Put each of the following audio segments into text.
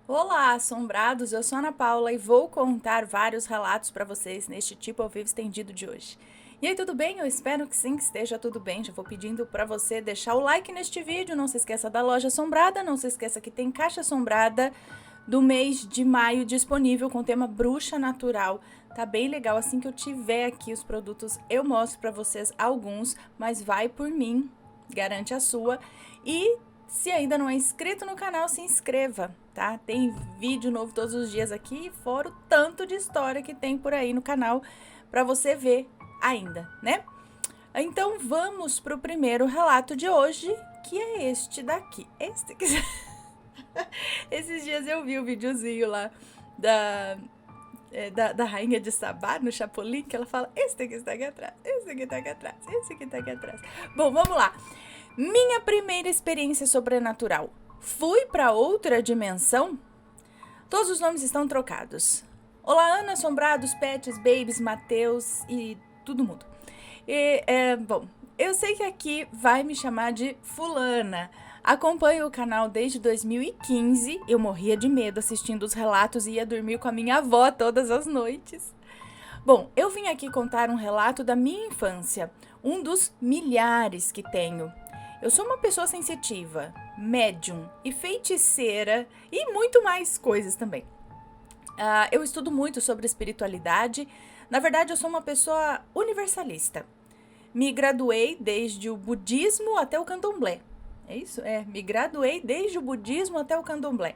Olá, assombrados! Eu sou a Ana Paula e vou contar vários relatos para vocês neste tipo ao vivo estendido de hoje. E aí, tudo bem? Eu espero que sim, que esteja tudo bem. Já vou pedindo para você deixar o like neste vídeo. Não se esqueça da loja assombrada, não se esqueça que tem caixa assombrada do mês de maio disponível com o tema Bruxa Natural. Tá bem legal. Assim que eu tiver aqui os produtos, eu mostro para vocês alguns, mas vai por mim, garante a sua. E se ainda não é inscrito no canal, se inscreva, tá? Tem vídeo novo todos os dias aqui, fora o tanto de história que tem por aí no canal para você ver ainda, né? Então vamos pro primeiro relato de hoje, que é este daqui. Este aqui. Esses dias eu vi o videozinho lá da Rainha de Sabá, no Chapolin, que ela fala, esse aqui está aqui atrás, esse aqui está aqui atrás, esse aqui está aqui atrás. Bom, vamos lá. Minha primeira experiência sobrenatural. Fui para outra dimensão? Todos os nomes estão trocados. Olá, Ana, assombrados, pets, babies, Mateus e todo mundo. Bom, eu sei que aqui vai me chamar de fulana. Acompanho o canal desde 2015. Eu morria de medo assistindo os relatos e ia dormir com a minha avó todas as noites. Bom, eu vim aqui contar um relato da minha infância, um dos milhares que tenho. Eu sou uma pessoa sensitiva, médium e feiticeira e muito mais coisas também. Eu estudo muito sobre espiritualidade. Na verdade, eu sou uma pessoa universalista. Me graduei desde o budismo até o candomblé. É isso? Me graduei desde o budismo até o candomblé.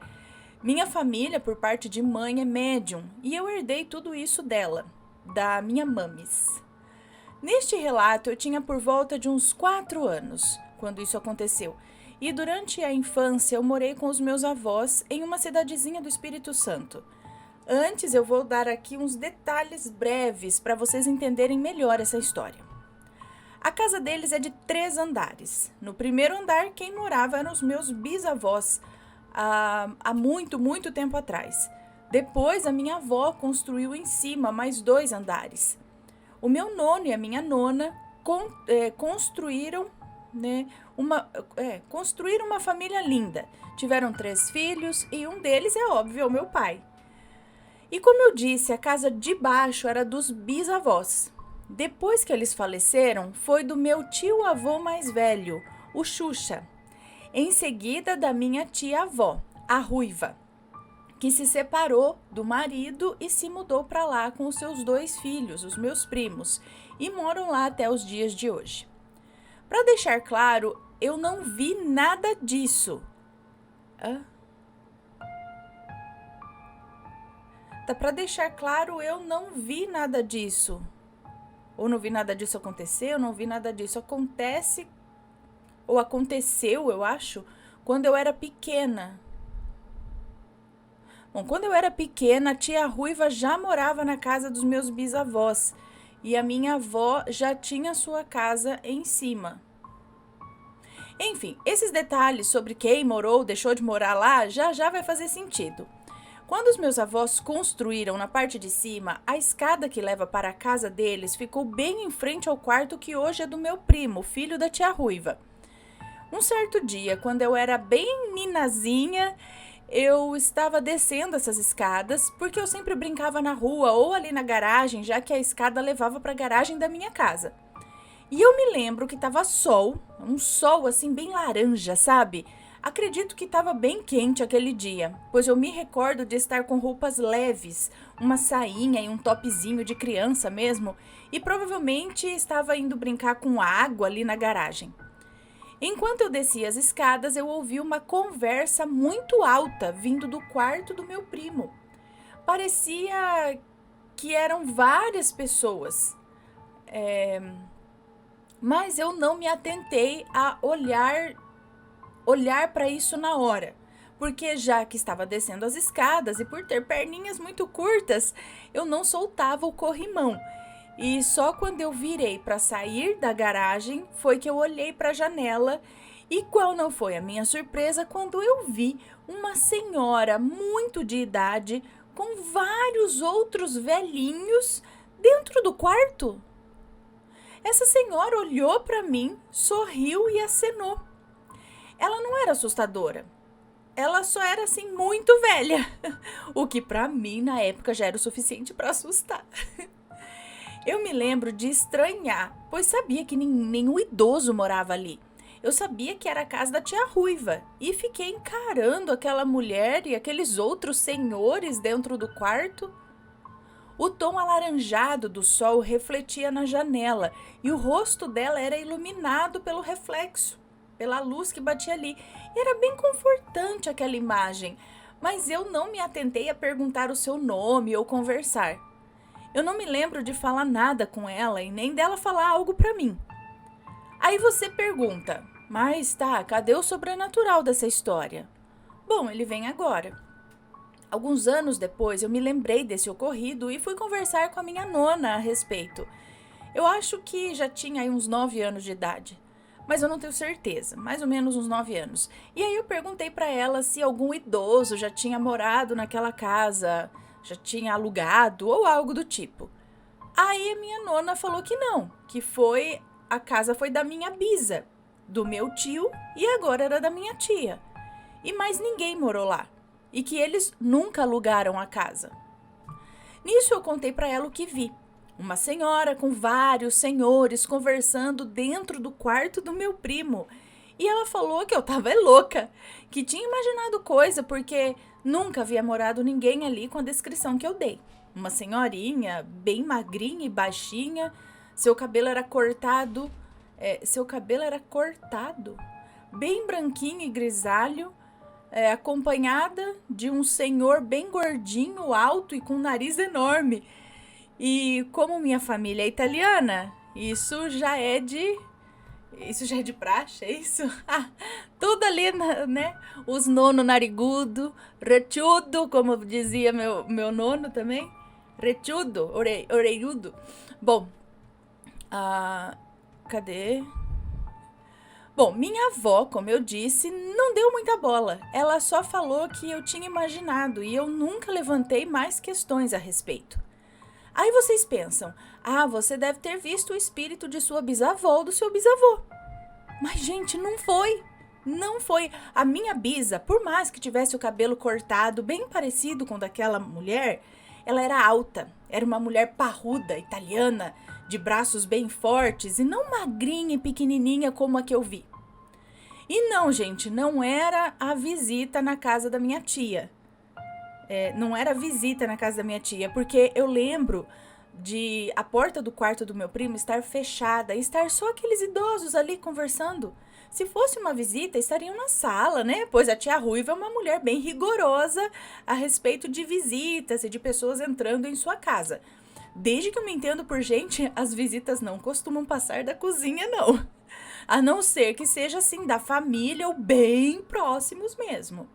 Minha família, por parte de mãe, é médium e eu herdei tudo isso dela, da minha mamis. Neste relato, eu tinha por volta de uns 4 anos, quando isso aconteceu. E durante a infância, eu morei com os meus avós em uma cidadezinha do Espírito Santo. Antes, eu vou dar aqui uns detalhes breves para vocês entenderem melhor essa história. A casa deles é de 3 andares. No primeiro andar, quem morava eram os meus bisavós, há muito, muito tempo atrás. Depois, a minha avó construiu em cima mais 2 andares. O meu nono e a minha nona construíram, né, construíram uma família linda. Tiveram 3 filhos e um deles, é óbvio, é o meu pai. E como eu disse, a casa de baixo era dos bisavós. Depois que eles faleceram, foi do meu tio-avô mais velho, o Xuxa. Em seguida, da minha tia-avó, a Ruiva, que se separou do marido e se mudou para lá com os seus 2 filhos, os meus primos, e moram lá até os dias de hoje. Para deixar claro, eu não vi nada disso. Para deixar claro, eu não vi nada disso. Ou não vi nada disso acontecer, ou não vi nada disso acontece, ou aconteceu, eu acho, quando eu era pequena. Bom, quando eu era pequena, a tia Ruiva já morava na casa dos meus bisavós e a minha avó já tinha sua casa em cima. Enfim, esses detalhes sobre quem morou ou deixou de morar lá já vai fazer sentido. Quando os meus avós construíram na parte de cima, a escada que leva para a casa deles ficou bem em frente ao quarto que hoje é do meu primo, filho da tia Ruiva. Um certo dia, quando eu era bem ninazinha, eu estava descendo essas escadas porque eu sempre brincava na rua ou ali na garagem, já que a escada levava para a garagem da minha casa. E eu me lembro que estava sol, um sol assim bem laranja, sabe? Acredito que estava bem quente aquele dia, pois eu me recordo de estar com roupas leves, uma sainha e um topzinho de criança mesmo, e provavelmente estava indo brincar com água ali na garagem. Enquanto eu descia as escadas, eu ouvi uma conversa muito alta vindo do quarto do meu primo. Parecia que eram várias pessoas, mas eu não me atentei a olhar para isso na hora, porque já que estava descendo as escadas e por ter perninhas muito curtas, eu não soltava o corrimão. E só quando eu virei para sair da garagem foi que eu olhei para a janela e qual não foi a minha surpresa quando eu vi uma senhora muito de idade com vários outros velhinhos dentro do quarto. Essa senhora olhou para mim, sorriu e acenou. Ela não era assustadora. ela só era assim muito velha, o que pra mim na época já era o suficiente pra assustar. Eu me lembro de estranhar, pois sabia que nenhum idoso morava ali. Eu sabia que era a casa da tia Ruiva e fiquei encarando aquela mulher e aqueles outros senhores dentro do quarto. O tom alaranjado do sol refletia na janela e o rosto dela era iluminado pelo reflexo, pela luz que batia ali. E era bem confortante aquela imagem, mas eu não me atentei a perguntar o seu nome ou conversar. Eu não me lembro de falar nada com ela e nem dela falar algo pra mim. Aí você pergunta, mas tá, cadê o sobrenatural dessa história? Bom, ele vem agora. Alguns anos depois, eu me lembrei desse ocorrido e fui conversar com a minha nona a respeito. Eu acho que já tinha aí uns 9 anos de idade, mas eu não tenho certeza, mais ou menos uns 9 anos. E aí eu perguntei para ela se algum idoso já tinha morado naquela casa, já tinha alugado ou algo do tipo. Aí a minha nona falou que não, que a casa foi da minha bisa, do meu tio e agora era da minha tia. E mais ninguém morou lá. E que eles nunca alugaram a casa. Nisso eu contei para ela o que vi. Uma senhora com vários senhores conversando dentro do quarto do meu primo. E ela falou que eu tava louca, que tinha imaginado coisa porque nunca havia morado ninguém ali com a descrição que eu dei. Uma senhorinha bem magrinha e baixinha, seu cabelo era cortado, bem branquinho e grisalho, acompanhada de um senhor bem gordinho, alto e com um nariz enorme. E como minha família é italiana, isso já é de praxe, é isso? Tudo ali, né? Os nono narigudo, rechudo, como dizia meu nono também. Rechudo, orelhudo. Bom, cadê? Bom, minha avó, como eu disse, não deu muita bola. Ela só falou que eu tinha imaginado e eu nunca levantei mais questões a respeito. Aí vocês pensam, você deve ter visto o espírito de sua bisavó ou do seu bisavô. Mas, gente, não foi. Não foi. A minha bisa, por mais que tivesse o cabelo cortado, bem parecido com o daquela mulher, ela era alta. Era uma mulher parruda, italiana, de braços bem fortes e não magrinha e pequenininha como a que eu vi. E não, gente, não era a visita na casa da minha tia. Não era visita na casa da minha tia, porque eu lembro de a porta do quarto do meu primo estar fechada e estar só aqueles idosos ali conversando. Se fosse uma visita, estariam na sala, né? Pois a tia Ruiva é uma mulher bem rigorosa a respeito de visitas e de pessoas entrando em sua casa. Desde que eu me entendo por gente, as visitas não costumam passar da cozinha, não. A não ser que seja assim, da família ou bem próximos mesmo.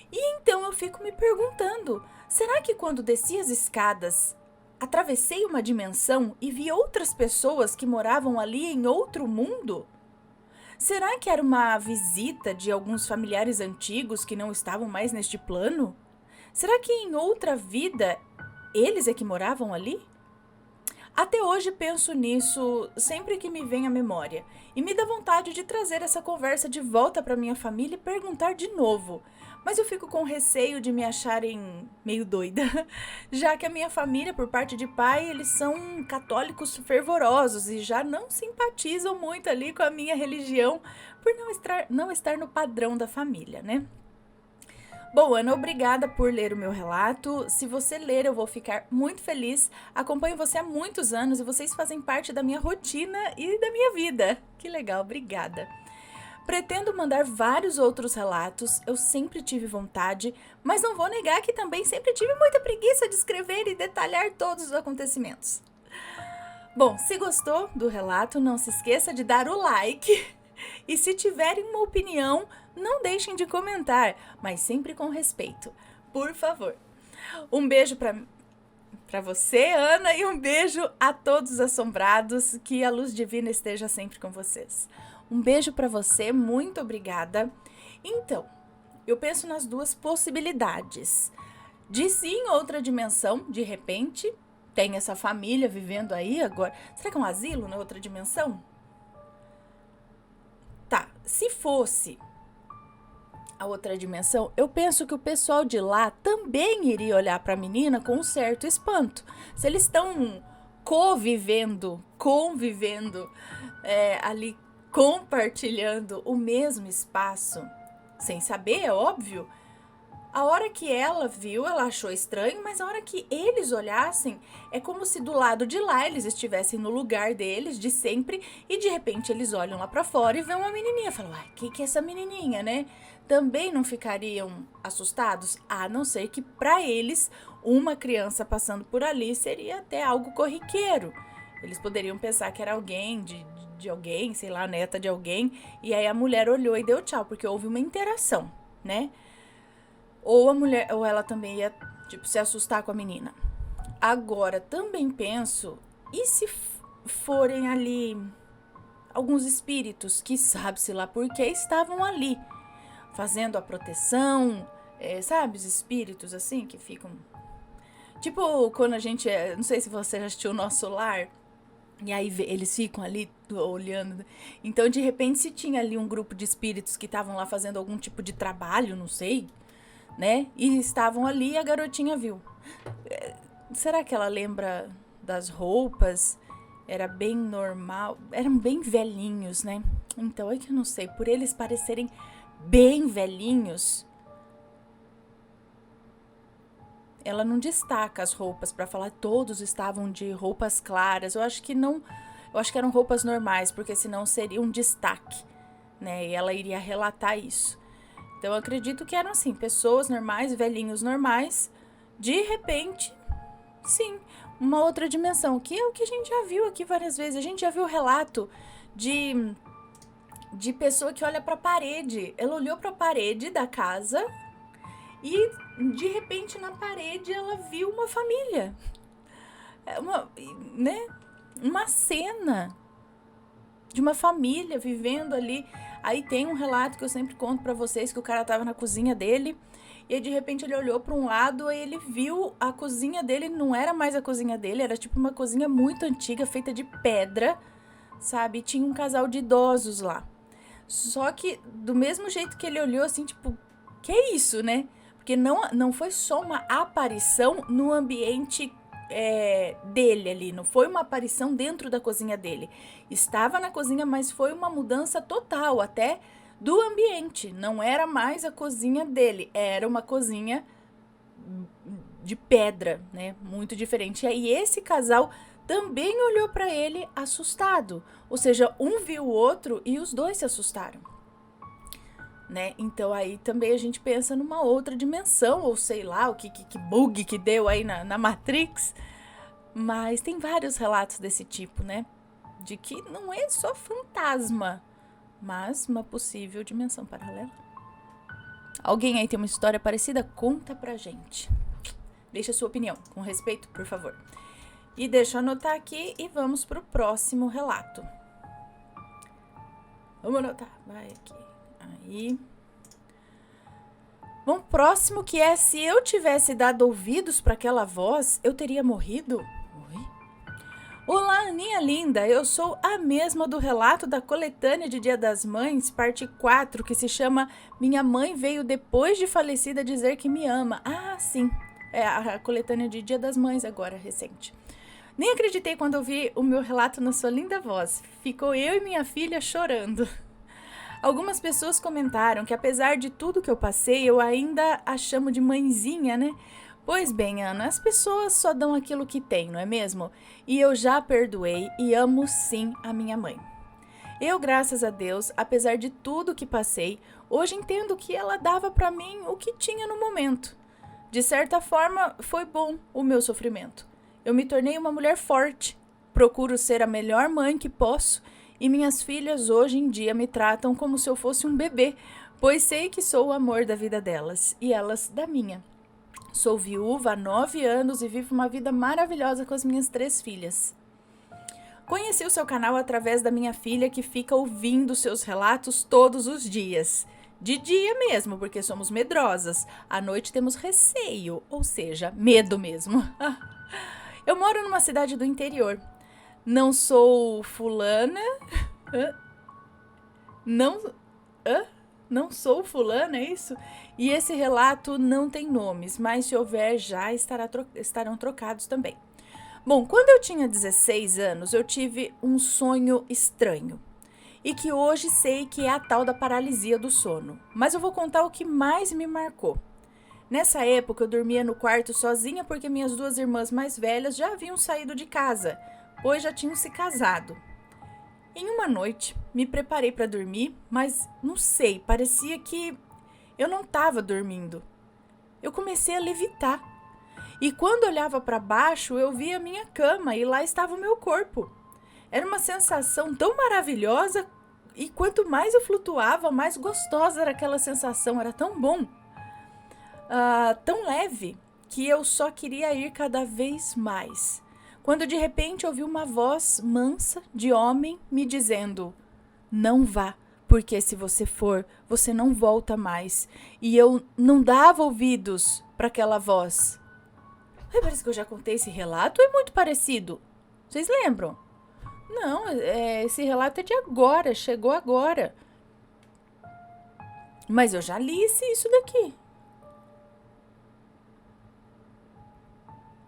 E então eu fico me perguntando, será que quando desci as escadas, atravessei uma dimensão e vi outras pessoas que moravam ali em outro mundo? Será que era uma visita de alguns familiares antigos que não estavam mais neste plano? Será que em outra vida eles é que moravam ali? Até hoje penso nisso sempre que me vem à memória e me dá vontade de trazer essa conversa de volta para minha família e perguntar de novo. Mas eu fico com receio de me acharem meio doida, já que a minha família, por parte de pai, eles são católicos fervorosos e já não simpatizam muito ali com a minha religião por não estar no padrão da família, né? Bom, Ana, obrigada por ler o meu relato. Se você ler, eu vou ficar muito feliz. Acompanho você há muitos anos e vocês fazem parte da minha rotina e da minha vida. Que legal, obrigada. Pretendo mandar vários outros relatos, eu sempre tive vontade, mas não vou negar que também sempre tive muita preguiça de escrever e detalhar todos os acontecimentos. Bom, se gostou do relato, não se esqueça de dar o like. E se tiverem uma opinião, não deixem de comentar, mas sempre com respeito. Por favor. Um beijo para você, Ana, e um beijo a todos os assombrados. Que a luz divina esteja sempre com vocês. Um beijo para você, muito obrigada. Então, eu penso nas duas possibilidades. De sim, outra dimensão, de repente, tem essa família vivendo aí agora. Será que é um asilo na outra dimensão? Tá, se fosse a outra dimensão, eu penso que o pessoal de lá também iria olhar para a menina com um certo espanto. Se eles estão convivendo ali, compartilhando o mesmo espaço, sem saber, é óbvio. A hora que ela viu, ela achou estranho, mas a hora que eles olhassem, é como se do lado de lá eles estivessem no lugar deles de sempre e de repente eles olham lá pra fora e vêem uma menininha. Falam, uai, que é essa menininha, né? Também não ficariam assustados? A não ser que pra eles, uma criança passando por ali seria até algo corriqueiro. Eles poderiam pensar que era alguém de alguém, sei lá, neta de alguém, e aí a mulher olhou e deu tchau, porque houve uma interação, né? Ou a mulher, ou ela também ia, tipo, se assustar com a menina. Agora, também penso, e se forem ali alguns espíritos que sabe-se lá por que estavam ali, fazendo a proteção, sabe, os espíritos assim que ficam... Tipo, quando a gente, não sei se você já assistiu o Nosso Lar, e aí eles ficam ali olhando. Então, de repente, se tinha ali um grupo de espíritos que estavam lá fazendo algum tipo de trabalho, não sei, né? E estavam ali e a garotinha viu. Será que ela lembra das roupas? Era bem normal. Eram bem velhinhos, né? Então é que eu não sei. Por eles parecerem bem velhinhos, ela não destaca as roupas para falar que todos estavam de roupas claras. Eu acho que não. Eu acho que eram roupas normais, porque senão seria um destaque, né? E ela iria relatar isso. Então, eu acredito que eram, assim, pessoas normais, velhinhos normais. De repente, sim, uma outra dimensão. Que é o que a gente já viu aqui várias vezes. A gente já viu o relato de pessoa que olha para a parede. Ela olhou para a parede da casa e, de repente, na parede, ela viu uma família. Uma cena de uma família vivendo ali. Aí tem um relato que eu sempre conto pra vocês, que o cara tava na cozinha dele e aí, de repente ele olhou pra um lado e ele viu a cozinha dele, não era mais a cozinha dele, era tipo uma cozinha muito antiga, feita de pedra, sabe? E tinha um casal de idosos lá. Só que do mesmo jeito que ele olhou assim, tipo, que é isso, né? Porque não foi só uma aparição no ambiente dele ali, não foi uma aparição dentro da cozinha dele. Estava na cozinha, mas foi uma mudança total, até do ambiente. Não era mais a cozinha dele, era uma cozinha de pedra, né? Muito diferente. E aí esse casal também olhou para ele assustado. Ou seja, um viu o outro e os dois se assustaram. Né? Então aí também a gente pensa numa outra dimensão, ou sei lá, o que bug que deu aí na Matrix. Mas tem vários relatos desse tipo, né? De que não é só fantasma, mas uma possível dimensão paralela. Alguém aí tem uma história parecida? Conta pra gente. Deixa a sua opinião, com respeito, por favor. E deixa eu anotar aqui e vamos pro próximo relato. Vamos anotar, vai aqui. Aí. Bom, próximo que é: se eu tivesse dado ouvidos para aquela voz, eu teria morrido? Oi? Olá, Aninha linda, eu sou a mesma do relato da coletânea de Dia das Mães, parte 4, que se chama Minha Mãe Veio Depois de Falecida Dizer que Me Ama. Ah, sim, é a coletânea de Dia das Mães agora, recente. Nem acreditei quando ouvi o meu relato na sua linda voz. Ficou eu e minha filha chorando. Algumas pessoas comentaram que apesar de tudo que eu passei, eu ainda a chamo de mãezinha, né? Pois bem, Ana, as pessoas só dão aquilo que têm, não é mesmo? E eu já perdoei e amo sim a minha mãe. Eu, graças a Deus, apesar de tudo que passei, hoje entendo que ela dava pra mim o que tinha no momento. De certa forma, foi bom o meu sofrimento. Eu me tornei uma mulher forte, procuro ser a melhor mãe que posso. E minhas filhas hoje em dia me tratam como se eu fosse um bebê, pois sei que sou o amor da vida delas e elas da minha. Sou viúva há 9 anos e vivo uma vida maravilhosa com as minhas 3 filhas. Conheci o seu canal através da minha filha, que fica ouvindo seus relatos todos os dias. De dia mesmo, porque somos medrosas. À noite temos receio, ou seja, medo mesmo. Eu moro numa cidade do interior. Não sou fulana. Não. Não sou fulano, é isso? E esse relato não tem nomes, mas se houver já estarão trocados também. Bom, quando eu tinha 16 anos, eu tive um sonho estranho. E que hoje sei que é a tal da paralisia do sono. Mas eu vou contar o que mais me marcou. Nessa época eu dormia no quarto sozinha porque minhas duas irmãs mais velhas já haviam saído de casa, pois já tinham se casado. Em uma noite, me preparei para dormir, mas não sei, parecia que eu não estava dormindo. Eu comecei a levitar. E quando olhava para baixo, eu via a minha cama e lá estava o meu corpo. Era uma sensação tão maravilhosa e quanto mais eu flutuava, mais gostosa era aquela sensação, era tão bom. Tão leve que eu só queria ir cada vez mais. Quando de repente ouvi uma voz mansa de homem me dizendo: não vá, porque se você for, você não volta mais. E eu não dava ouvidos para aquela voz. Parece que eu já contei esse relato, é muito parecido. Vocês lembram? Não, esse relato é de agora, chegou agora. Mas eu já li isso daqui.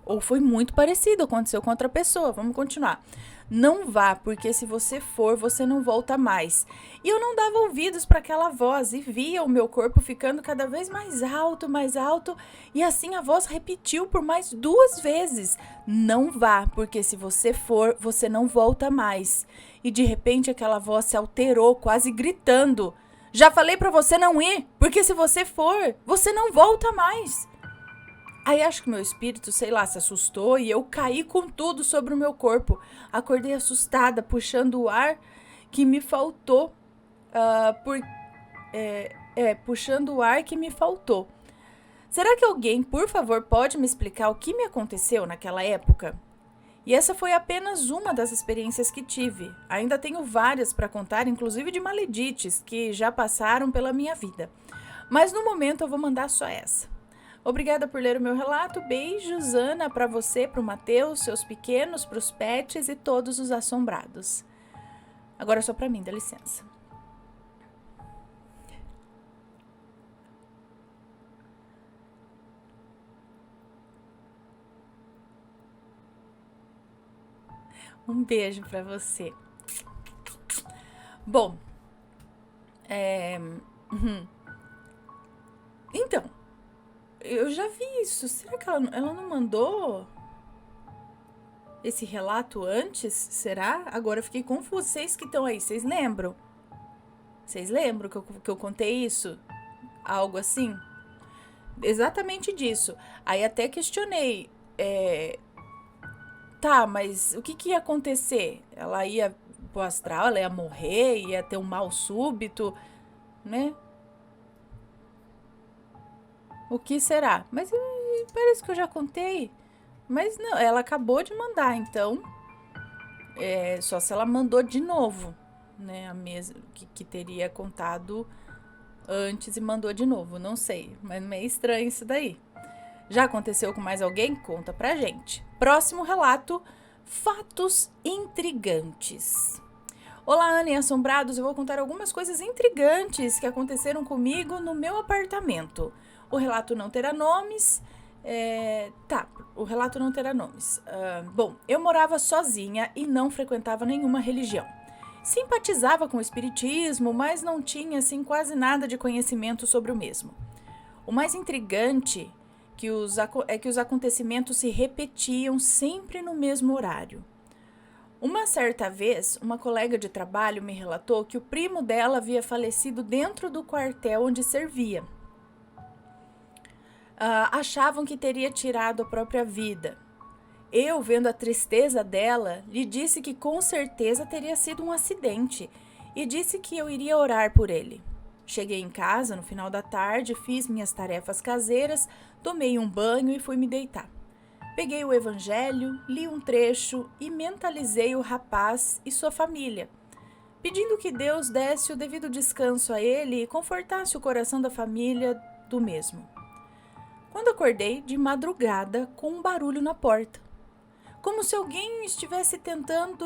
Ou foi muito parecido, aconteceu com outra pessoa. Vamos continuar. Não vá, porque se você for, você não volta mais. E eu não dava ouvidos para aquela voz e via o meu corpo ficando cada vez mais alto, e assim a voz repetiu por mais 2 vezes. Não vá, porque se você for, você não volta mais. E de repente aquela voz se alterou, quase gritando: já falei para você não ir, porque se você for, você não volta mais. Aí acho que meu espírito, sei lá, se assustou e eu caí com tudo sobre o meu corpo. Acordei assustada, puxando o ar que me faltou. Puxando o ar que me faltou. Será que alguém, por favor, pode me explicar o que me aconteceu naquela época? E essa foi apenas uma das experiências que tive. Ainda tenho várias para contar, inclusive de maledites que já passaram pela minha vida. Mas no momento eu vou mandar só essa. Obrigada por ler o meu relato. Beijos, Ana, para você, para o Matheus, seus pequenos, para os pets e todos os assombrados. Agora só para mim, dá licença. Um beijo para você. Bom, então, eu já vi isso. Será que ela não mandou esse relato antes? Será? Agora eu fiquei confusa. Vocês que estão aí, vocês lembram? Vocês lembram que eu contei isso? Algo assim? Exatamente disso. Aí até questionei. Tá, mas o que ia acontecer? Ela ia pro astral, ela ia morrer, ia ter um mal súbito, né? O que será? Mas parece que eu já contei. Mas não, ela acabou de mandar, então. Só se ela mandou de novo, né? A mesma que teria contado antes e mandou de novo. Não sei, mas meio estranho isso daí. Já aconteceu com mais alguém? Conta pra gente. Próximo relato: fatos intrigantes. Olá, Ana e assombrados, eu vou contar algumas coisas intrigantes que aconteceram comigo no meu apartamento. O relato não terá nomes. O relato não terá nomes. Bom, eu morava sozinha e não frequentava nenhuma religião. Simpatizava com o espiritismo, mas não tinha, assim, quase nada de conhecimento sobre o mesmo. O mais intrigante é que os acontecimentos se repetiam sempre no mesmo horário. Uma certa vez, uma colega de trabalho me relatou que o primo dela havia falecido dentro do quartel onde servia. Achavam que teria tirado a própria vida. Eu, vendo a tristeza dela, lhe disse que com certeza teria sido um acidente e disse que eu iria orar por ele. Cheguei em casa no final da tarde, fiz minhas tarefas caseiras, tomei um banho e fui me deitar. Peguei o evangelho, li um trecho e mentalizei o rapaz e sua família, pedindo que Deus desse o devido descanso a ele e confortasse o coração da família do mesmo. Quando acordei de madrugada com um barulho na porta, como se alguém estivesse entrando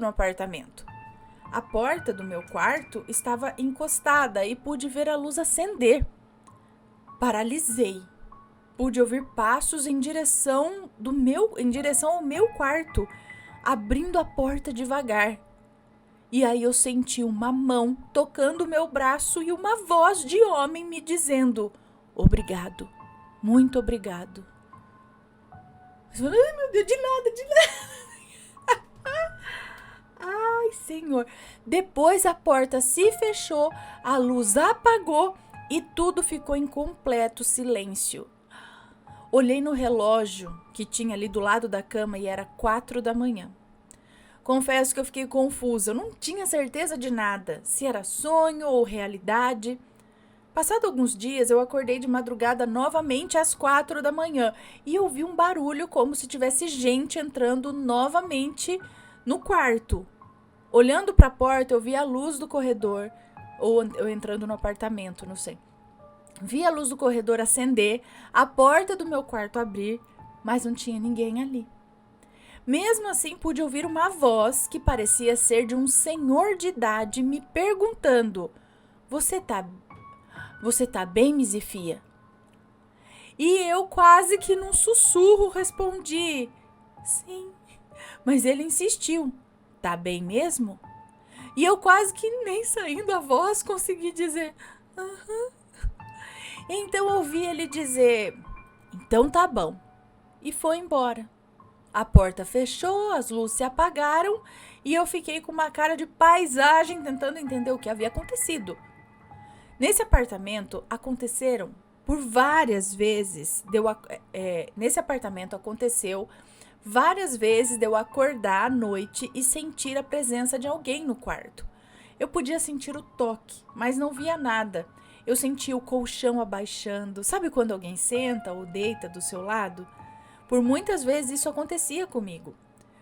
no apartamento. A porta do meu quarto estava encostada e pude ver a luz acender. Paralisei. Pude ouvir passos em direção ao meu quarto, abrindo a porta devagar. E aí eu senti uma mão tocando o meu braço e uma voz de homem me dizendo: obrigado, muito obrigado. Eu falei, ai meu Deus, de nada. Ai, Senhor. Depois a porta se fechou, a luz apagou e tudo ficou em completo silêncio. Olhei no relógio que tinha ali do lado da cama e era 4 da manhã. Confesso que eu fiquei confusa, eu não tinha certeza de nada, se era sonho ou realidade. Passado alguns dias, eu acordei de madrugada novamente às 4 da manhã e ouvi um barulho como se tivesse gente entrando novamente no quarto. Olhando para a porta, eu vi a luz do corredor, ou eu entrando no apartamento, não sei. Vi a luz do corredor acender, a porta do meu quarto abrir, mas não tinha ninguém ali. Mesmo assim, pude ouvir uma voz que parecia ser de um senhor de idade me perguntando: Você tá bem, Mizifia? E eu quase que num sussurro respondi: sim. Mas ele insistiu: Tá bem mesmo? E eu quase que nem saindo a voz consegui dizer: aham. Então ouvi ele dizer: Então tá bom. E foi embora. A porta fechou, as luzes se apagaram e eu fiquei com uma cara de paisagem tentando entender o que havia acontecido. Nesse apartamento aconteceram por várias vezes, nesse apartamento aconteceu várias vezes de eu acordar à noite e sentir a presença de alguém no quarto. Eu podia sentir o toque, mas não via nada. Eu sentia o colchão abaixando. Sabe quando alguém senta ou deita do seu lado? Por muitas vezes isso acontecia comigo.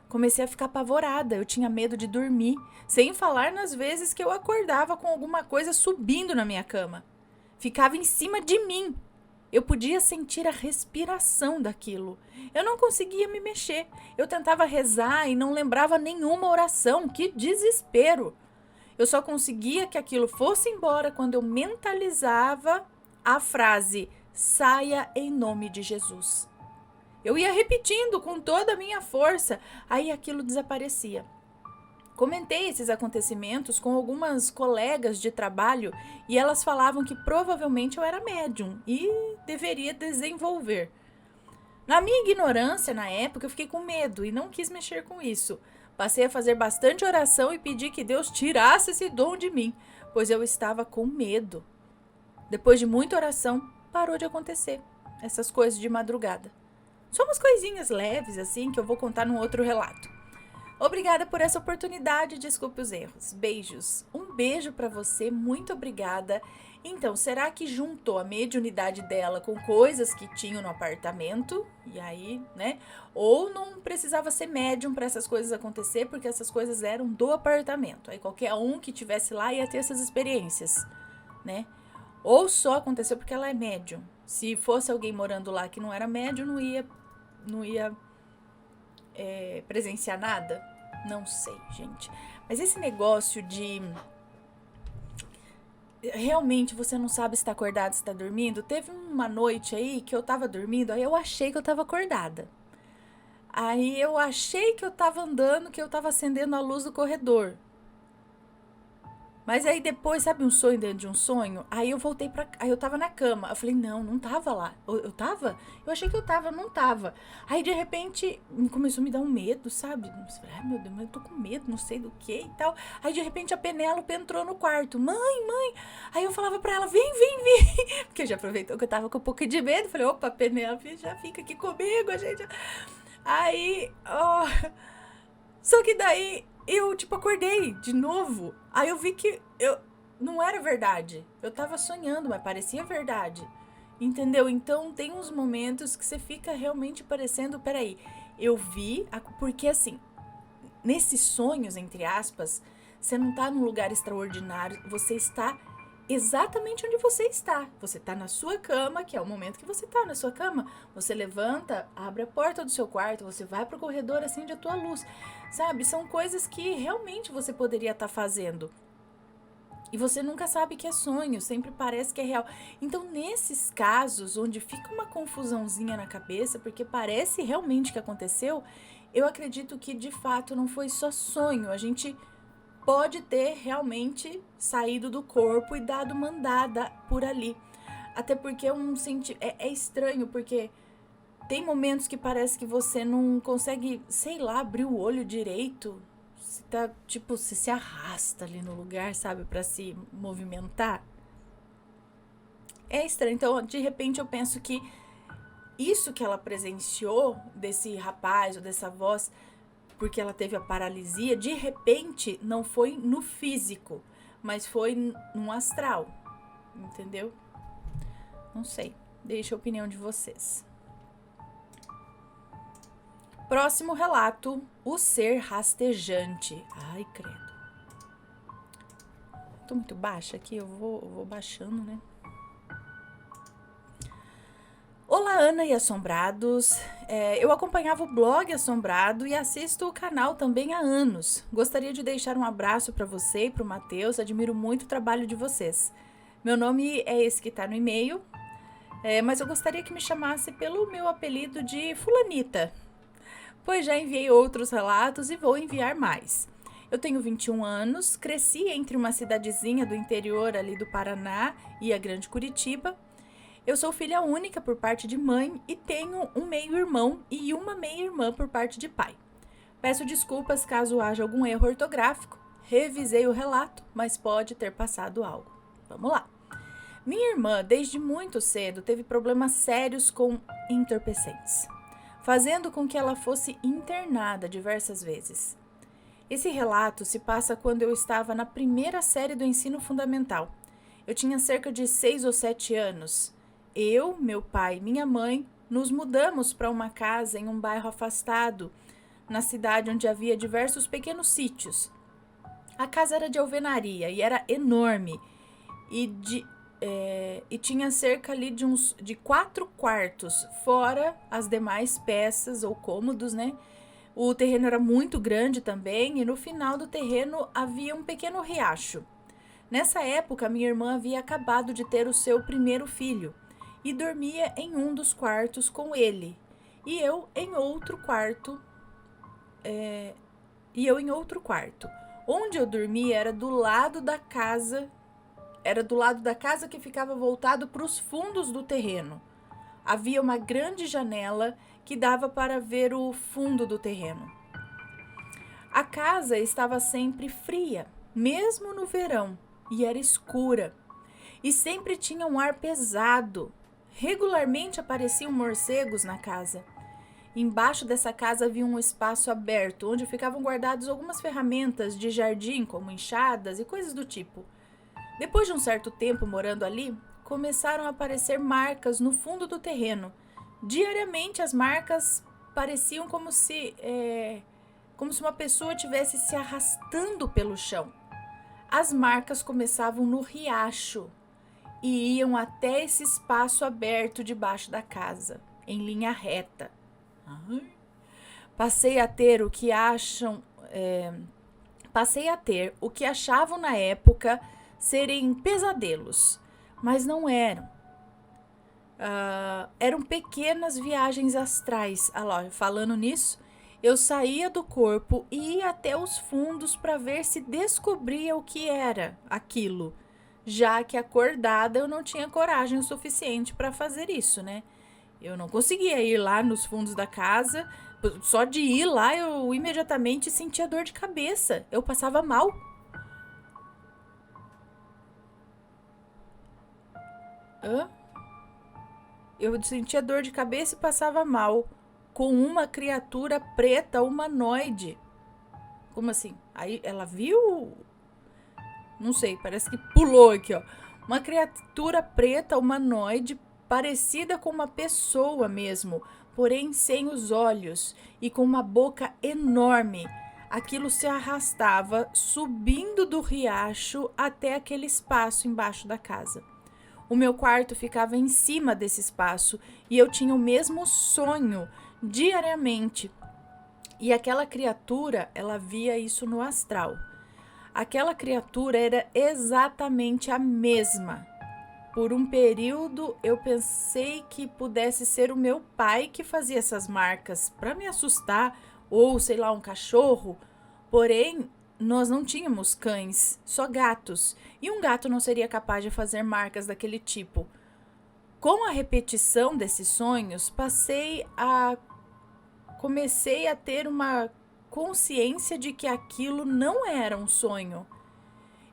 Comecei a ficar apavorada, eu tinha medo de dormir, sem falar nas vezes que eu acordava com alguma coisa subindo na minha cama. Ficava em cima de mim. Eu podia sentir a respiração daquilo. Eu não conseguia me mexer. Eu tentava rezar e não lembrava nenhuma oração. Que desespero! Eu só conseguia que aquilo fosse embora quando eu mentalizava a frase: saia em nome de Jesus. Eu ia repetindo com toda a minha força, aí aquilo desaparecia. Comentei esses acontecimentos com algumas colegas de trabalho e elas falavam que provavelmente eu era médium e deveria desenvolver. Na minha ignorância, na época, eu fiquei com medo e não quis mexer com isso. Passei a fazer bastante oração e pedi que Deus tirasse esse dom de mim, pois eu estava com medo. Depois de muita oração, parou de acontecer essas coisas de madrugada. Só umas coisinhas leves, assim, que eu vou contar num outro relato. Obrigada por essa oportunidade, desculpe os erros. Beijos. Um beijo pra você, muito obrigada. Então, será que juntou a mediunidade dela com coisas que tinham no apartamento? E aí, né? Ou não precisava ser médium para essas coisas acontecer, porque essas coisas eram do apartamento. Aí qualquer um que tivesse lá ia ter essas experiências, né? Ou só aconteceu porque ela é médium. Se fosse alguém morando lá que não era médium, não ia presenciar nada. Não sei, gente. Mas esse negócio de realmente você não sabe se tá acordado, se tá dormindo. Teve uma noite aí que eu tava dormindo, aí eu achei que eu tava acordada. Aí eu achei que eu tava andando, que eu tava acendendo a luz do corredor. Mas aí depois, sabe um sonho dentro de um sonho? Aí eu voltei aí eu tava na cama. Eu falei, não tava lá. Eu tava? Eu achei que eu tava, não tava. Aí de repente começou a me dar um medo, sabe? Eu falei, ai meu Deus, mas eu tô com medo, não sei do que e tal. Aí de repente a Penélope entrou no quarto. Mãe. Aí eu falava pra ela, vem. Porque já aproveitou que eu tava com um pouco de medo. Falei, opa, Penélope já fica aqui comigo, a gente. Aí, só que daí eu, acordei de novo. Aí eu vi que não era verdade. Eu tava sonhando, mas parecia verdade. Entendeu? Então, tem uns momentos que você fica realmente parecendo... Peraí, eu vi... Porque, assim, nesses sonhos, entre aspas, você não tá num lugar extraordinário. Você está exatamente onde você está. Você está na sua cama, que é o momento que você está na sua cama. Você levanta, abre a porta do seu quarto, você vai pro corredor, acende a tua luz. Sabe? São coisas que realmente você poderia estar fazendo. E você nunca sabe que é sonho, sempre parece que é real. Então, nesses casos onde fica uma confusãozinha na cabeça, porque parece realmente que aconteceu, eu acredito que de fato não foi só sonho. A gente pode ter realmente saído do corpo e dado uma andada por ali. Até porque é estranho, porque tem momentos que parece que você não consegue, sei lá, abrir o olho direito. Você tá, tipo, você se arrasta ali no lugar, sabe, pra se movimentar. É estranho. Então, de repente, eu penso que isso que ela presenciou desse rapaz ou dessa voz, porque ela teve a paralisia, de repente não foi no físico, mas foi no astral, entendeu? Não sei, deixa a opinião de vocês. Próximo relato, o ser rastejante. Ai, credo. Tô muito baixa aqui, eu vou baixando, né? Olá, Ana e Assombrados. Eu acompanhava o blog Assombrado e assisto o canal também há anos. Gostaria de deixar um abraço para você e para o Matheus. Admiro muito o trabalho de vocês. Meu nome é esse que tá no e-mail, mas eu gostaria que me chamasse pelo meu apelido de Fulanita, pois já enviei outros relatos e vou enviar mais. Eu tenho 21 anos, cresci entre uma cidadezinha do interior ali do Paraná e a Grande Curitiba. Eu sou filha única por parte de mãe e tenho um meio-irmão e uma meia-irmã por parte de pai. Peço desculpas caso haja algum erro ortográfico. Revisei o relato, mas pode ter passado algo. Vamos lá. Minha irmã, desde muito cedo, teve problemas sérios com entorpecentes, fazendo com que ela fosse internada diversas vezes. Esse relato se passa quando eu estava na primeira série do ensino fundamental. Eu tinha cerca de 6 ou 7 anos. Eu, meu pai e minha mãe nos mudamos para uma casa em um bairro afastado, na cidade onde havia diversos pequenos sítios. A casa era de alvenaria e era enorme e tinha cerca ali de 4 quartos, fora as demais peças ou cômodos, né? O terreno era muito grande também e no final do terreno havia um pequeno riacho. Nessa época, minha irmã havia acabado de ter o seu primeiro filho e dormia em um dos quartos com ele, e eu em outro quarto. Onde eu dormia era do lado da casa que ficava voltado para os fundos do terreno. Havia uma grande janela que dava para ver o fundo do terreno. A casa estava sempre fria, mesmo no verão, e era escura. E sempre tinha um ar pesado. Regularmente apareciam morcegos na casa. Embaixo dessa casa havia um espaço aberto, onde ficavam guardadas algumas ferramentas de jardim, como enxadas e coisas do tipo. Depois de um certo tempo morando ali, começaram a aparecer marcas no fundo do terreno. Diariamente as marcas pareciam como se uma pessoa estivesse se arrastando pelo chão. As marcas começavam no riacho e iam até esse espaço aberto debaixo da casa, em linha reta. Passei a ter o que achavam na época serem pesadelos, mas não eram. Eram pequenas viagens astrais. Falando nisso, eu saía do corpo e ia até os fundos para ver se descobria o que era aquilo, já que acordada eu não tinha coragem o suficiente para fazer isso, né? Eu não conseguia ir lá nos fundos da casa. Só de ir lá eu imediatamente sentia dor de cabeça. Eu passava mal. Eu sentia dor de cabeça e passava mal com uma criatura preta humanoide. Como assim? Aí ela viu? Não sei, parece que pulou aqui, ó. Uma criatura preta humanoide parecida com uma pessoa mesmo, porém sem os olhos e com uma boca enorme. Aquilo se arrastava, subindo do riacho até aquele espaço embaixo da casa. O meu quarto ficava em cima desse espaço e eu tinha o mesmo sonho diariamente. E aquela criatura, ela via isso no astral. Aquela criatura era exatamente a mesma. Por um período eu pensei que pudesse ser o meu pai que fazia essas marcas para me assustar, ou sei lá, um cachorro. Porém, nós não tínhamos cães, só gatos, e um gato não seria capaz de fazer marcas daquele tipo. Com a repetição desses sonhos, comecei a ter uma consciência de que aquilo não era um sonho.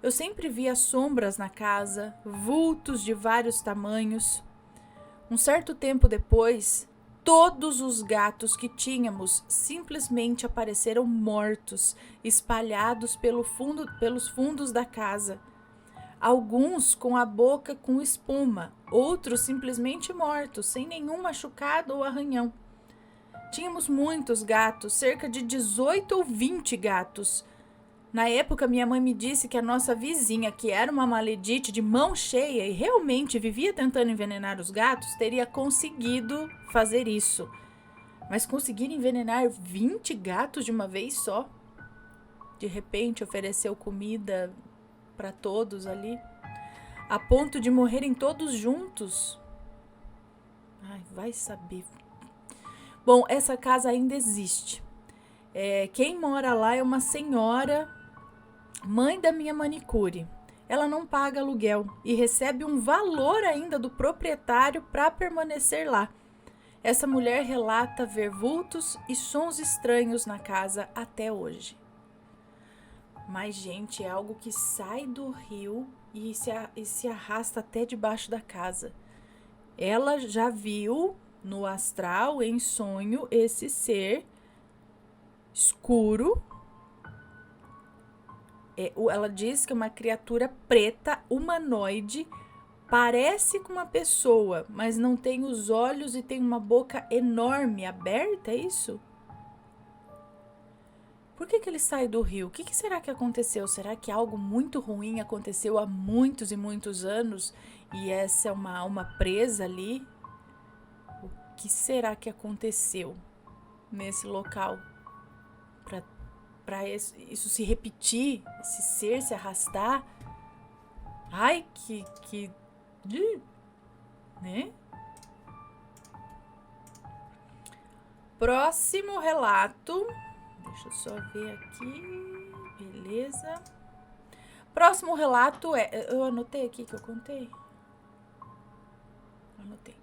Eu sempre via sombras na casa, vultos de vários tamanhos. Um certo tempo depois, todos os gatos que tínhamos simplesmente apareceram mortos, espalhados pelos fundos da casa. Alguns com a boca com espuma, outros simplesmente mortos, sem nenhum machucado ou arranhão. Tínhamos muitos gatos, cerca de 18 ou 20 gatos. Na época, minha mãe me disse que a nossa vizinha, que era uma maledite de mão cheia e realmente vivia tentando envenenar os gatos, teria conseguido fazer isso. Mas conseguir envenenar 20 gatos de uma vez só? De repente, ofereceu comida para todos ali, a ponto de morrerem todos juntos? Ai, vai saber. Bom, essa casa ainda existe. Quem mora lá é uma senhora, mãe da minha manicure. Ela não paga aluguel e recebe um valor ainda do proprietário para permanecer lá. Essa mulher relata ver vultos e sons estranhos na casa até hoje. Mas, gente, é algo que sai do rio e se arrasta até debaixo da casa. Ela já viu no astral, em sonho, esse ser escuro. Ela diz que é uma criatura preta, humanoide, parece com uma pessoa, mas não tem os olhos e tem uma boca enorme, aberta, é isso? Por que ele sai do rio? O que será que aconteceu? Será que algo muito ruim aconteceu há muitos e muitos anos e essa é uma alma presa ali? O que será que aconteceu nesse local para isso se repetir, esse ser se arrastar? Ai, né? Próximo relato. Deixa eu só ver aqui. Beleza. Próximo relato eu anotei aqui que eu contei. Anotei.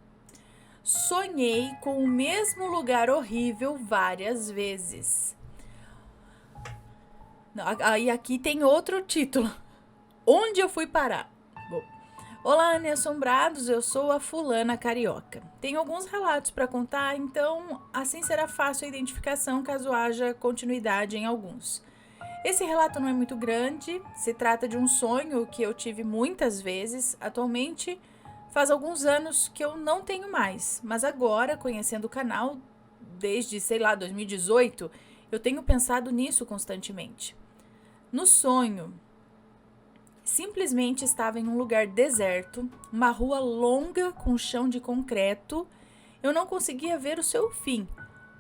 Sonhei com o mesmo lugar horrível várias vezes. E aqui tem outro título. Onde eu fui parar? Bom. Olá, Anne Assombrados, eu sou a fulana carioca. Tenho alguns relatos para contar, então assim será fácil a identificação caso haja continuidade em alguns. Esse relato não é muito grande, se trata de um sonho que eu tive muitas vezes. Atualmente faz alguns anos que eu não tenho mais, mas agora, conhecendo o canal desde, 2018, eu tenho pensado nisso constantemente. No sonho, simplesmente estava em um lugar deserto, uma rua longa com chão de concreto. Eu não conseguia ver o seu fim,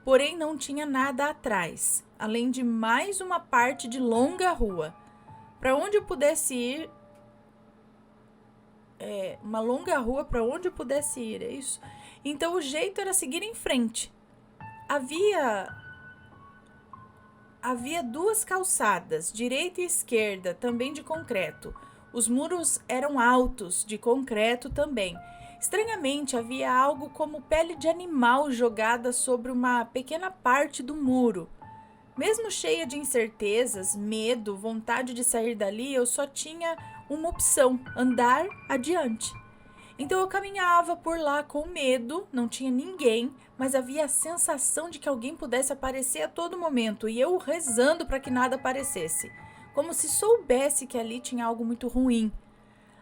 porém não tinha nada atrás, além de mais uma parte de longa rua. Para onde eu pudesse ir, uma longa rua para onde eu pudesse ir, é isso? Então o jeito era seguir em frente. Havia duas calçadas, direita e esquerda, também de concreto. Os muros eram altos, de concreto também. Estranhamente, havia algo como pele de animal jogada sobre uma pequena parte do muro. Mesmo cheia de incertezas, medo, vontade de sair dali, eu só tinha uma opção: andar adiante. Então eu caminhava por lá com medo, não tinha ninguém, mas havia a sensação de que alguém pudesse aparecer a todo momento e eu rezando para que nada aparecesse, como se soubesse que ali tinha algo muito ruim.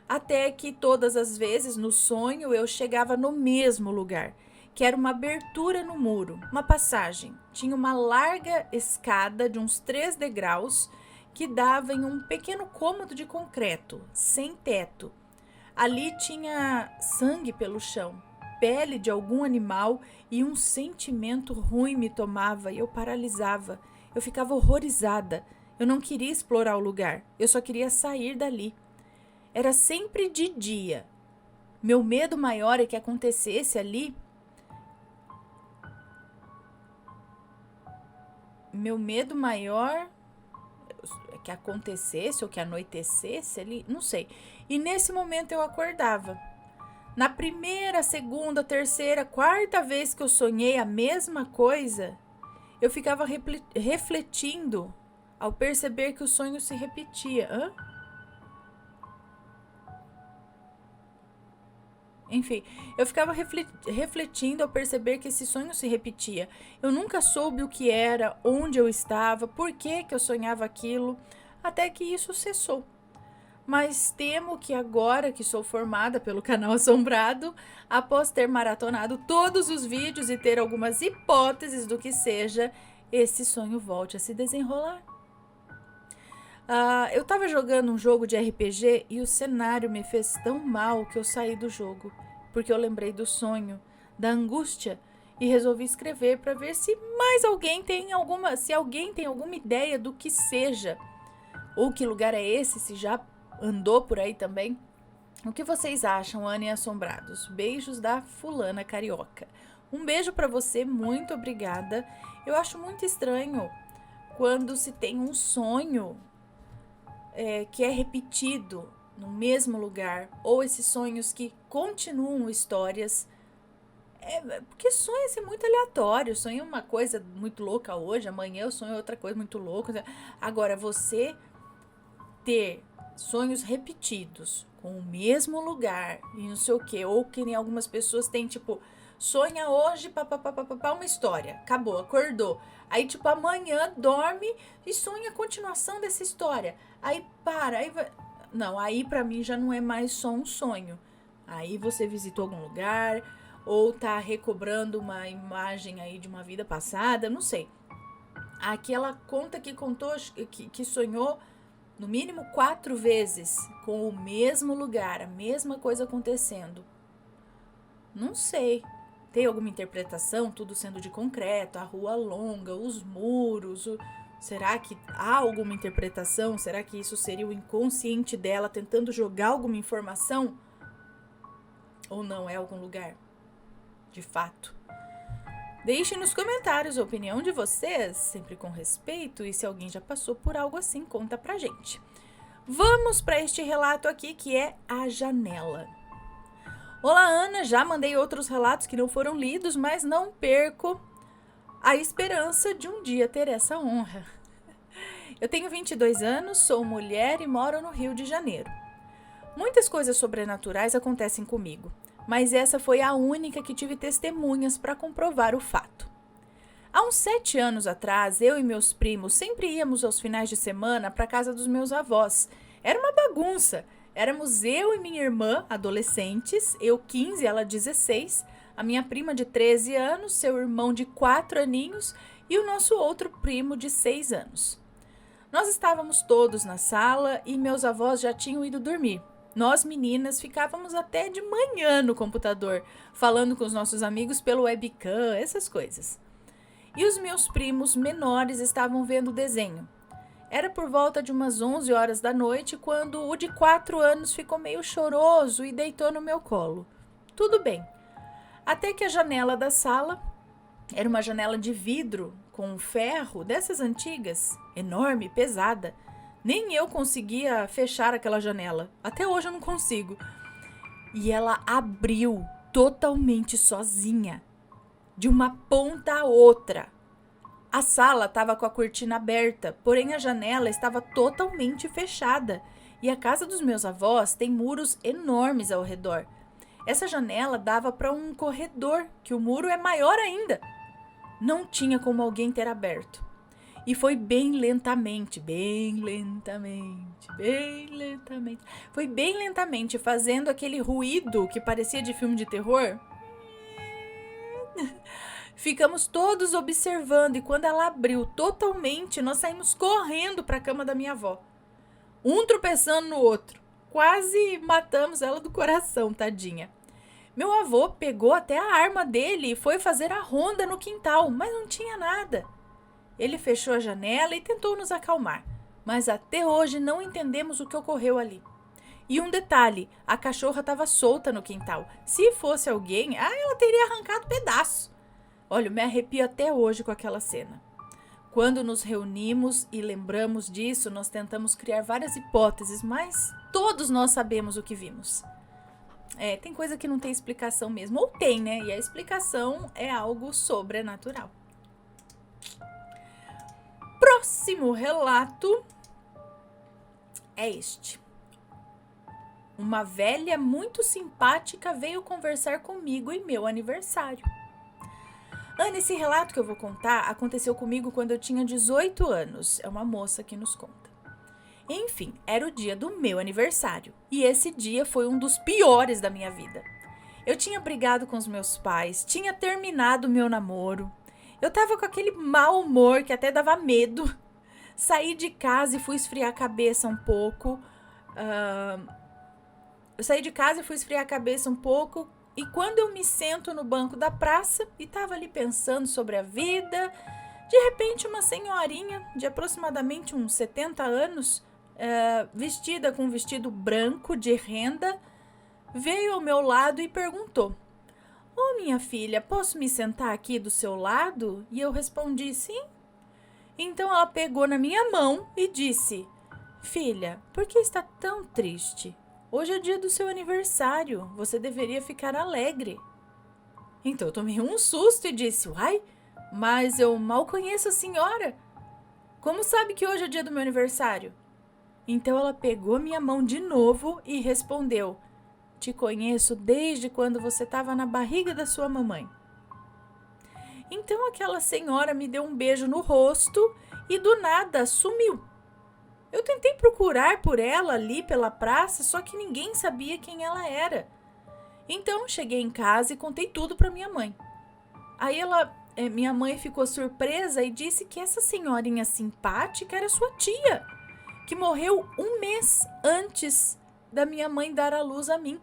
Até que todas as vezes no sonho eu chegava no mesmo lugar, que era uma abertura no muro, uma passagem. Tinha uma larga escada de uns 3 degraus que dava em um pequeno cômodo de concreto, sem teto. Ali tinha sangue pelo chão, pele de algum animal, e um sentimento ruim me tomava e eu paralisava. Eu ficava horrorizada. Eu não queria explorar o lugar, eu só queria sair dali. Era sempre de dia. Meu medo maior é que acontecesse ali. Meu medo maior é que acontecesse ou que anoitecesse ali, não sei. E nesse momento eu acordava. Na primeira, segunda, terceira, quarta vez que eu sonhei a mesma coisa, eu ficava refletindo ao perceber que o sonho se repetia. Enfim, eu ficava refletindo ao perceber que esse sonho se repetia. Eu nunca soube o que era, onde eu estava, por que eu sonhava aquilo, até que isso cessou. Mas temo que agora que sou formada pelo canal Assombrado, após ter maratonado todos os vídeos e ter algumas hipóteses do que seja, esse sonho volte a se desenrolar. Eu tava jogando um jogo de RPG e o cenário me fez tão mal que eu saí do jogo, porque eu lembrei do sonho, da angústia, e resolvi escrever para ver se alguém tem alguma ideia do que seja, ou que lugar é esse, se já andou por aí também. O que vocês acham, Ana e Assombrados? Beijos da fulana carioca. Um beijo para você, muito obrigada. Eu acho muito estranho quando se tem um sonho que é repetido no mesmo lugar, ou esses sonhos que continuam histórias. Porque sonho é muito aleatório, sonho é uma coisa muito louca hoje, amanhã eu sonho outra coisa muito louca. Agora, você ter sonhos repetidos com o mesmo lugar e não sei o que, ou que nem algumas pessoas têm, tipo, sonha hoje, uma história, acabou, acordou. Aí, tipo, amanhã dorme e sonha a continuação dessa história. Aí para, aí vai. Não, aí pra mim já não é mais só um sonho. Aí você visitou algum lugar, ou tá recobrando uma imagem aí de uma vida passada, não sei. Aqui ela conta que contou, que sonhou no mínimo 4 vezes com o mesmo lugar, a mesma coisa acontecendo. Não sei. Tem alguma interpretação? Tudo sendo de concreto, a rua longa, os muros. Será que há alguma interpretação? Será que isso seria o inconsciente dela tentando jogar alguma informação? Ou não é algum lugar? De fato. Deixem nos comentários a opinião de vocês, sempre com respeito, e se alguém já passou por algo assim, conta pra gente. Vamos para este relato aqui, que é A Janela. Olá, Ana, já mandei outros relatos que não foram lidos, mas não perco a esperança de um dia ter essa honra. Eu tenho 22 anos, sou mulher e moro no Rio de Janeiro. Muitas coisas sobrenaturais acontecem comigo, mas essa foi a única que tive testemunhas para comprovar o fato. Há uns 7 anos atrás, eu e meus primos sempre íamos aos finais de semana para a casa dos meus avós. Era uma bagunça. Éramos eu e minha irmã, adolescentes, eu 15, ela 16, a minha prima de 13 anos, seu irmão de 4 aninhos e o nosso outro primo de 6 anos. Nós estávamos todos na sala e meus avós já tinham ido dormir. Nós, meninas, ficávamos até de manhã no computador, falando com os nossos amigos pelo webcam, essas coisas. E os meus primos menores estavam vendo o desenho. Era por volta de umas 11 horas da noite quando o de 4 anos ficou meio choroso e deitou no meu colo. Tudo bem. Até que a janela da sala era uma janela de vidro com ferro, dessas antigas, enorme, pesada. Nem eu conseguia fechar aquela janela. Até hoje eu não consigo. E ela abriu totalmente sozinha, de uma ponta a outra. A sala estava com a cortina aberta, porém a janela estava totalmente fechada. E a casa dos meus avós tem muros enormes ao redor. Essa janela dava para um corredor, que o muro é maior ainda. Não tinha como alguém ter aberto. E foi bem lentamente, foi bem lentamente, fazendo aquele ruído que parecia de filme de terror. Ficamos todos observando e quando ela abriu totalmente, nós saímos correndo para a cama da minha avó. Um tropeçando no outro. Quase matamos ela do coração, tadinha. Meu avô pegou até a arma dele e foi fazer a ronda no quintal, mas não tinha nada. Ele fechou a janela e tentou nos acalmar, mas até hoje não entendemos o que ocorreu ali. E um detalhe, a cachorra estava solta no quintal. Se fosse alguém, ela teria arrancado pedaço. Olha, eu me arrepio até hoje com aquela cena. Quando nos reunimos e lembramos disso, nós tentamos criar várias hipóteses, mas todos nós sabemos o que vimos. Tem coisa que não tem explicação mesmo, ou tem, né? E a explicação é algo sobrenatural. Próximo relato é este. Uma velha muito simpática veio conversar comigo em meu aniversário. Ana, esse relato que eu vou contar aconteceu comigo quando eu tinha 18 anos. É uma moça que nos conta. Enfim, era o dia do meu aniversário. E esse dia foi um dos piores da minha vida. Eu tinha brigado com os meus pais, tinha terminado o meu namoro. Eu tava com aquele mau humor que até dava medo. Saí de casa e fui esfriar a cabeça um pouco. E quando eu me sento no banco da praça e tava ali pensando sobre a vida, de repente uma senhorinha de aproximadamente uns 70 anos, vestida com um vestido branco de renda, veio ao meu lado e perguntou: "Ô, minha filha, posso me sentar aqui do seu lado?" E eu respondi: "Sim." Então ela pegou na minha mão e disse: "Filha, por que está tão triste? Hoje é dia do seu aniversário, você deveria ficar alegre." Então eu tomei um susto e disse: "Uai, mas eu mal conheço a senhora. Como sabe que hoje é dia do meu aniversário?" Então ela pegou minha mão de novo e respondeu: "Te conheço desde quando você estava na barriga da sua mamãe." Então aquela senhora me deu um beijo no rosto e do nada sumiu. Eu tentei procurar por ela ali pela praça, só que ninguém sabia quem ela era. Então cheguei em casa e contei tudo para minha mãe. Aí minha mãe ficou surpresa e disse que essa senhorinha simpática era sua tia, que morreu um mês antes da minha mãe dar à luz a mim.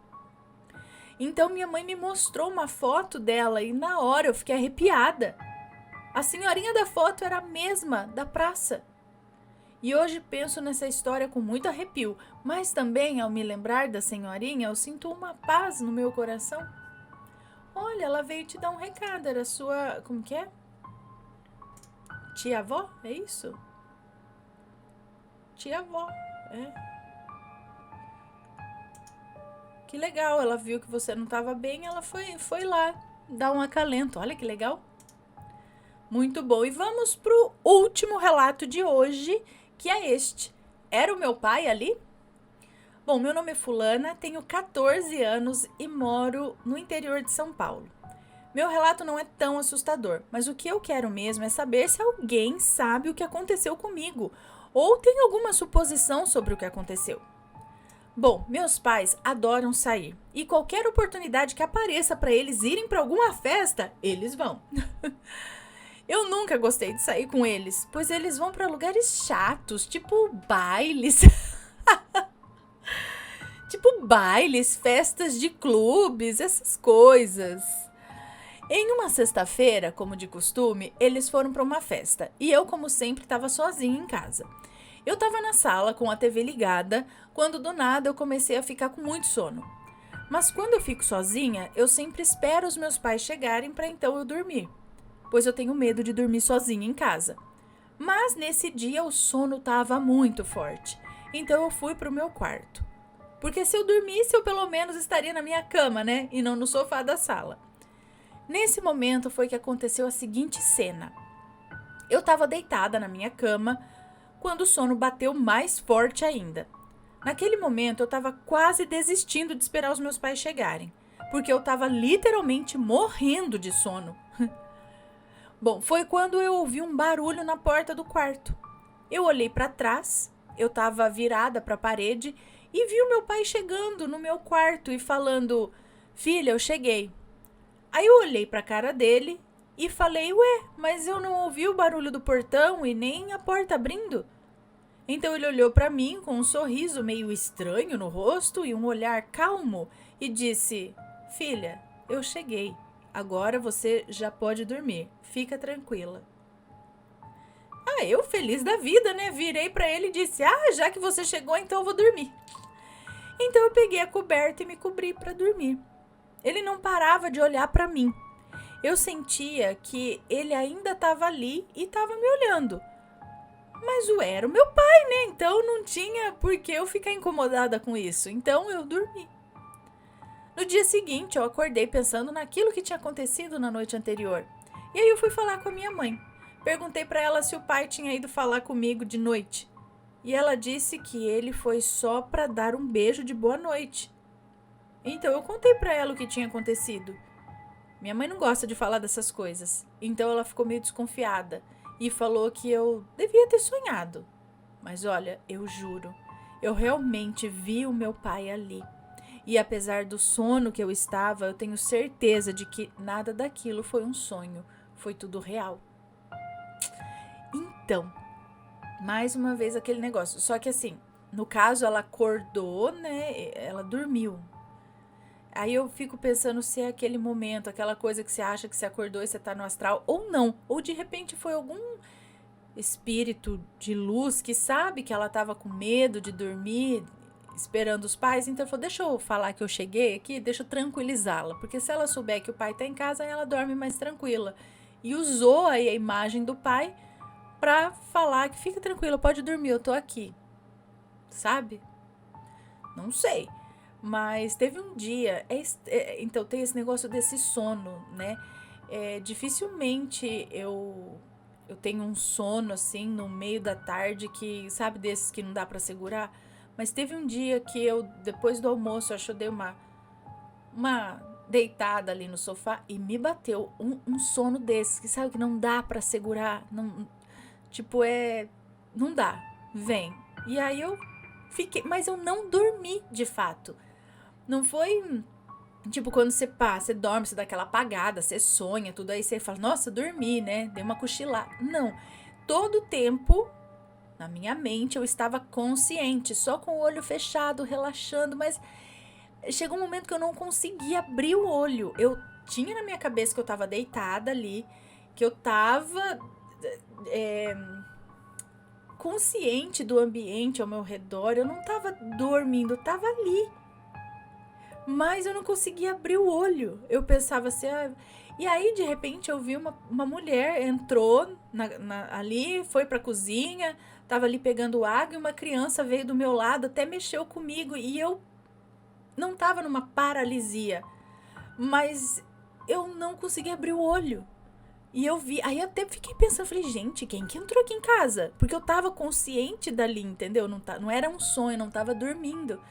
Então minha mãe me mostrou uma foto dela e na hora eu fiquei arrepiada. A senhorinha da foto era a mesma da praça. E hoje penso nessa história com muito arrepio, mas também ao me lembrar da senhorinha eu sinto uma paz no meu coração. Olha, ela veio te dar um recado, era sua, como que é? Tia-avó, é isso? Tia-avó, Que legal, ela viu que você não estava bem, ela foi lá dar um acalento. Olha que legal. Muito bom. E vamos pro último relato de hoje, que é este. Era o meu pai ali? Bom, meu nome é Fulana, tenho 14 anos e moro no interior de São Paulo. Meu relato não é tão assustador, mas o que eu quero mesmo é saber se alguém sabe o que aconteceu comigo ou tem alguma suposição sobre o que aconteceu. Bom, meus pais adoram sair e qualquer oportunidade que apareça para eles irem para alguma festa, eles vão. Eu nunca gostei de sair com eles, pois eles vão para lugares chatos, tipo bailes. Festas de clubes, essas coisas. Em uma sexta-feira, como de costume, eles foram para uma festa e eu, como sempre, estava sozinha em casa. Eu estava na sala com a TV ligada, quando do nada eu comecei a ficar com muito sono. Mas quando eu fico sozinha, eu sempre espero os meus pais chegarem para então eu dormir, pois eu tenho medo de dormir sozinha em casa. Mas nesse dia o sono estava muito forte, então eu fui para o meu quarto. Porque se eu dormisse, eu pelo menos estaria na minha cama, né? E não no sofá da sala. Nesse momento foi que aconteceu a seguinte cena. Eu estava deitada na minha cama, quando o sono bateu mais forte ainda. Naquele momento, eu estava quase desistindo de esperar os meus pais chegarem, porque eu estava literalmente morrendo de sono. Bom, foi quando eu ouvi um barulho na porta do quarto. Eu olhei para trás, eu estava virada para a parede e vi o meu pai chegando no meu quarto e falando: "Filha, eu cheguei." Aí eu olhei pra cara dele e falei, ué, mas eu não ouvi o barulho do portão e nem a porta abrindo. Então ele olhou pra mim com um sorriso meio estranho no rosto e um olhar calmo e disse, filha, eu cheguei. Agora você já pode dormir. Fica tranquila. Eu feliz da vida, né? Virei pra ele e disse, já que você chegou, então eu vou dormir. Então eu peguei a coberta e me cobri pra dormir. Ele não parava de olhar pra mim. Eu sentia que ele ainda estava ali e estava me olhando. Mas era o meu pai, né? Então não tinha por que eu ficar incomodada com isso. Então eu dormi. No dia seguinte, eu acordei pensando naquilo que tinha acontecido na noite anterior. E aí eu fui falar com a minha mãe. Perguntei para ela se o pai tinha ido falar comigo de noite. E ela disse que ele foi só para dar um beijo de boa noite. Então eu contei para ela o que tinha acontecido. Minha mãe não gosta de falar dessas coisas. Então ela ficou meio desconfiada e falou que eu devia ter sonhado. Mas olha, eu juro, eu realmente vi o meu pai ali. E apesar do sono que eu estava, eu tenho certeza de que nada daquilo foi um sonho. Foi tudo real. Então, mais uma vez aquele negócio. Só que assim, no caso ela acordou, né? Ela dormiu. Aí eu fico pensando se é aquele momento, aquela coisa que você acha que você acordou e você tá no astral, ou não. Ou de repente foi algum espírito de luz que sabe que ela tava com medo de dormir, esperando os pais. Então falou, deixa eu falar que eu cheguei aqui, deixa eu tranquilizá-la. Porque se ela souber que o pai tá em casa, aí ela dorme mais tranquila. E usou aí a imagem do pai pra falar que fica tranquila, pode dormir, eu tô aqui. Sabe? Não sei. Mas teve um dia, então tem esse negócio desse sono, né? Dificilmente eu tenho um sono assim no meio da tarde que, sabe, desses que não dá pra segurar. Mas teve um dia que eu, depois do almoço, acho que eu dei uma deitada ali no sofá e me bateu um sono desses, que sabe que não dá pra segurar, não, tipo, não dá, vem. E aí eu fiquei, mas eu não dormi de fato. Não foi, tipo, quando você dorme, você dá aquela apagada, você sonha, tudo aí você fala, nossa, dormi, né? Dei uma cochilada. Não, todo o tempo, na minha mente, eu estava consciente, só com o olho fechado, relaxando, mas chegou um momento que eu não conseguia abrir o olho. Eu tinha na minha cabeça que eu estava deitada ali, que eu estava consciente do ambiente ao meu redor, eu não estava dormindo, eu estava ali. Mas eu não conseguia abrir o olho. Eu pensava assim, e aí de repente eu vi uma mulher, entrou ali, foi pra cozinha, tava ali pegando água e uma criança veio do meu lado, até mexeu comigo e eu não tava numa paralisia, mas eu não conseguia abrir o olho. E eu vi, aí eu até fiquei pensando, falei, gente, quem que entrou aqui em casa? Porque eu tava consciente dali, entendeu? Não era um sonho, não tava dormindo.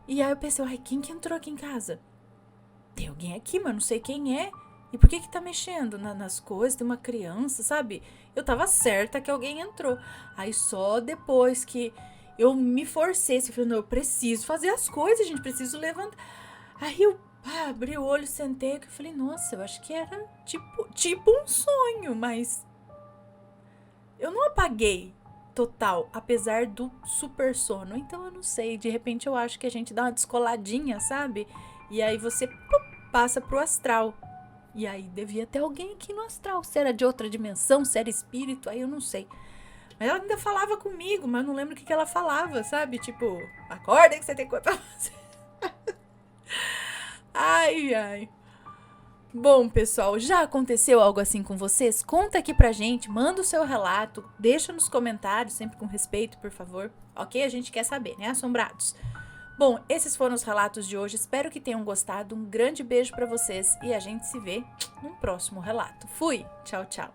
E aí eu pensei, quem que entrou aqui em casa? Tem alguém aqui, mas não sei quem é. E por que tá mexendo nas coisas? Tem uma criança, sabe? Eu tava certa que alguém entrou. Aí só depois que eu me forcei, eu falei, não, eu preciso fazer as coisas, gente, preciso levantar. Aí eu abri o olho, sentei, e falei, nossa, eu acho que era tipo um sonho, mas eu não apaguei total, apesar do super sono. Então eu não sei, de repente eu acho que a gente dá uma descoladinha, sabe? E aí você passa pro astral. E aí devia ter alguém aqui no astral. Se era de outra dimensão, se era espírito, aí eu não sei. Mas ela ainda falava comigo, mas eu não lembro o que ela falava, sabe? Tipo, acorda que você tem coisa pra fazer. Ai. Bom, pessoal, já aconteceu algo assim com vocês? Conta aqui pra gente, manda o seu relato, deixa nos comentários, sempre com respeito, por favor. Ok? A gente quer saber, né, assombrados? Bom, esses foram os relatos de hoje, espero que tenham gostado. Um grande beijo pra vocês e a gente se vê num próximo relato. Fui! Tchau, tchau!